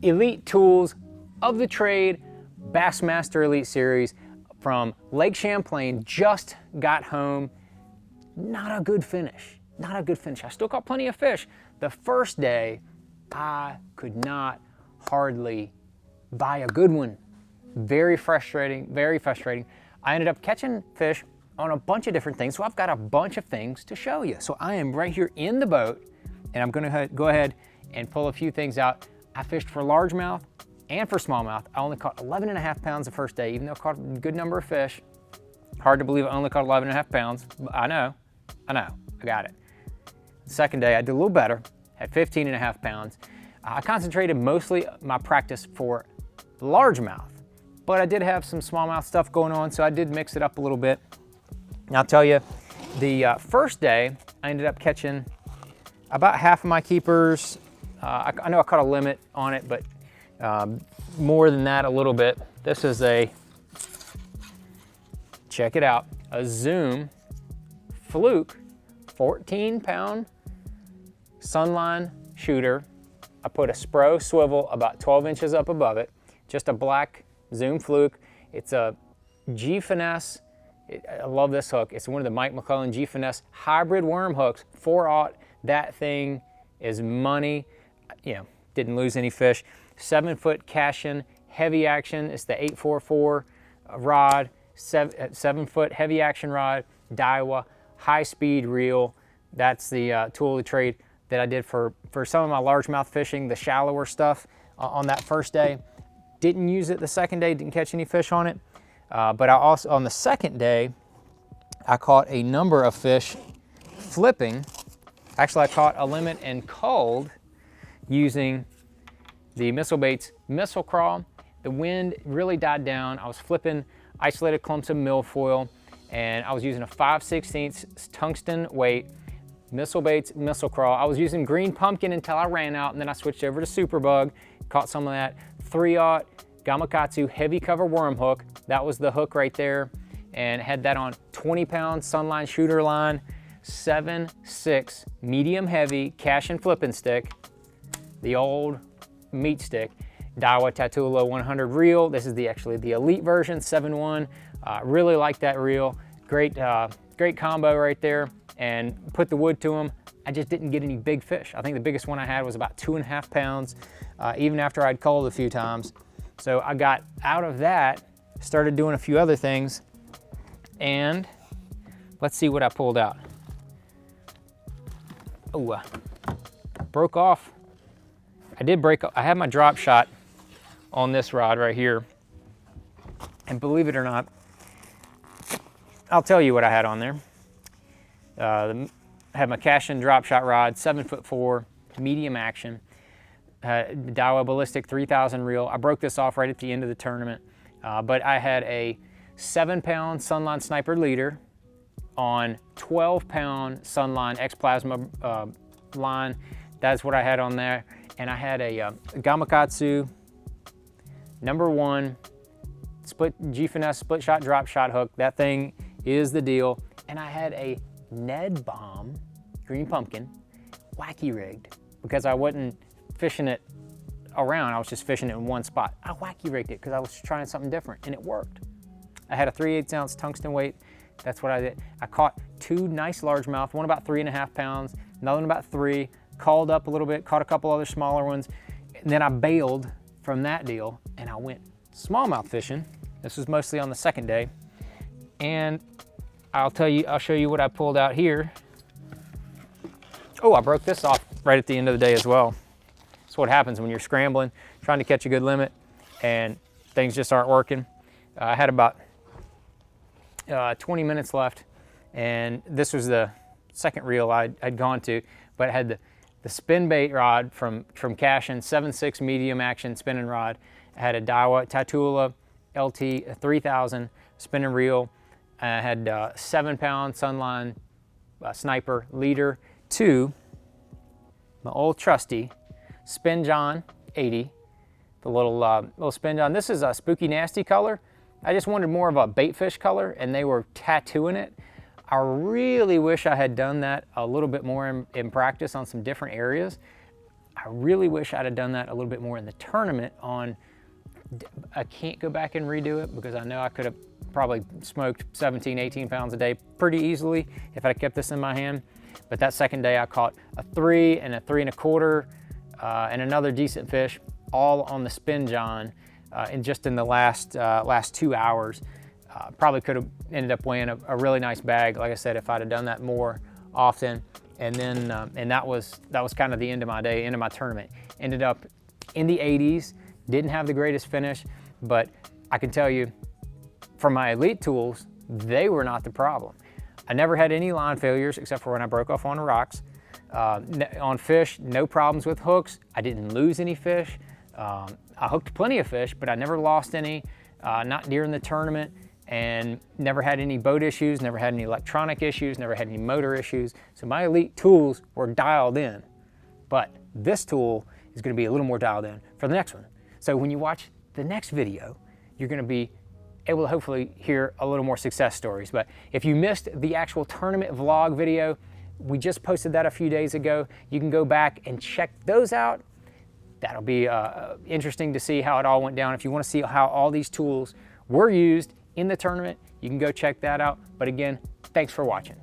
elite tools of the trade, Bassmaster Elite Series from Lake Champlain. Just got home. Not a good finish. Not a good finish. I still caught plenty of fish. The first day, I could not hardly buy a good one. Very frustrating, very frustrating. I ended up catching fish on a bunch of different things, so I've got a bunch of things to show you. So I am right here in the boat, and I'm gonna go ahead and pull a few things out. I fished for largemouth and for smallmouth. I only caught 11.5 pounds the first day, even though I caught a good number of fish. Hard to believe I only caught 11.5 pounds, but I know, I got it. The second day, I did a little better, had 15.5 pounds. I concentrated mostly my practice for largemouth, but I did have some smallmouth stuff going on, so I did mix it up a little bit. And I'll tell you, the first day, I ended up catching about half of my keepers. I know I caught a limit on it, but more than that a little bit. This is check it out, a Zoom Fluke 14-pound Sunline shooter. I put a Spro swivel about 12 inches up above it, just a black Zoom Fluke. It's a G-Finesse. I love this hook. It's one of the Mike McClellan G-Finesse hybrid worm hooks, 4/0. That thing is money. You know, didn't lose any fish. 7-foot Cashin, heavy action. It's the 844 rod, 7-foot heavy action rod, Daiwa, high-speed reel. That's the tool of the trade that I did for some of my largemouth fishing, the shallower stuff on that first day. Didn't use it the second day, didn't catch any fish on it. But I also, on the second day, I caught a number of fish flipping. Actually, I caught a limit and culled using the Missile Baits Missile Crawl. The wind really died down. I was flipping isolated clumps of milfoil, and I was using a 5/16 tungsten weight, Missile Baits Missile Crawl. I was using green pumpkin until I ran out, and then I switched over to Superbug, caught some of that. 3/0 Gamakatsu heavy cover worm hook. That was the hook right there, and had that on 20-pound Sunline shooter line, 7/6 medium heavy Cashin flipping stick, the old meat stick, Daiwa Tatula 100 reel. This is actually the elite version, 7/1. Really like that reel. Great combo right there, and put the wood to them. I just didn't get any big fish. I think the biggest one I had was about 2.5 pounds, even after I'd culled a few times. So I got out of that, started doing a few other things, and let's see what I pulled out. Oh, broke off. I had my drop shot on this rod right here, and believe it or not, I'll tell you what I had on there. I had my Cashin drop shot rod, 7'4", medium action, Daiwa Ballistic 3000 reel. I broke this off right at the end of the tournament, but I had a 7-pound Sunline Sniper leader on 12-pound Sunline X Plasma line. That's what I had on there. And I had a Gamakatsu #1 G-Finesse split shot drop shot hook. That thing is the deal. And I had a Ned Bomb green pumpkin wacky rigged because I wasn't fishing it around. I was just fishing it in one spot. I wacky rigged it because I was trying something different, and it worked. I had a 3/8 ounce tungsten weight. That's what I did. I caught 2 nice largemouth, one about 3.5 pounds, another one about 3, called up a little bit, caught a couple other smaller ones, and then I bailed from that deal and I went smallmouth fishing. This was mostly on the second day, and I'll show you what I pulled out here. Oh, I broke this off right at the end of the day as well. That's what happens when you're scrambling, trying to catch a good limit, and things just aren't working. I had about 20 minutes left, and this was the second reel I'd gone to, but it had the spin bait rod from Cashin, 7/6 medium action spinning rod. I had a Daiwa Tatula LT 3000 spinning reel. I had 7-pound Sunline Sniper leader 2, my old trusty Spin John 80, the little Spin John. This is a spooky nasty color. I just wanted more of a bait fish color, and they were tattooing it. I really wish I had done that a little bit more in practice on some different areas. I really wish I'd have done that a little bit more in the tournament. I can't go back and redo it because I know I could have probably smoked 17, 18 pounds a day pretty easily if I kept this in my hand. But that second day I caught a 3 and a 3 1/4 and another decent fish, all on the spin john, and just in the last 2 hours. Probably could have ended up weighing a really nice bag, like I said, if I'd have done that more often. And then and that was kind of the end of my day, end of my tournament. Ended up in the 80s, didn't have the greatest finish, but I can tell you, for my elite tools, they were not the problem. I never had any line failures except for when I broke off on rocks. On fish, no problems with hooks. I didn't lose any fish. I hooked plenty of fish, but I never lost any, not during the tournament, and never had any boat issues, never had any electronic issues, never had any motor issues. So my elite tools were dialed in, but this tool is gonna be a little more dialed in for the next one. So when you watch the next video, you're gonna be able to hopefully hear a little more success stories. But if you missed the actual tournament vlog video, we just posted that a few days ago. You can go back and check those out. That'll be interesting to see how it all went down. If you wanna see how all these tools were used in the tournament, you can go check that out. But again, thanks for watching.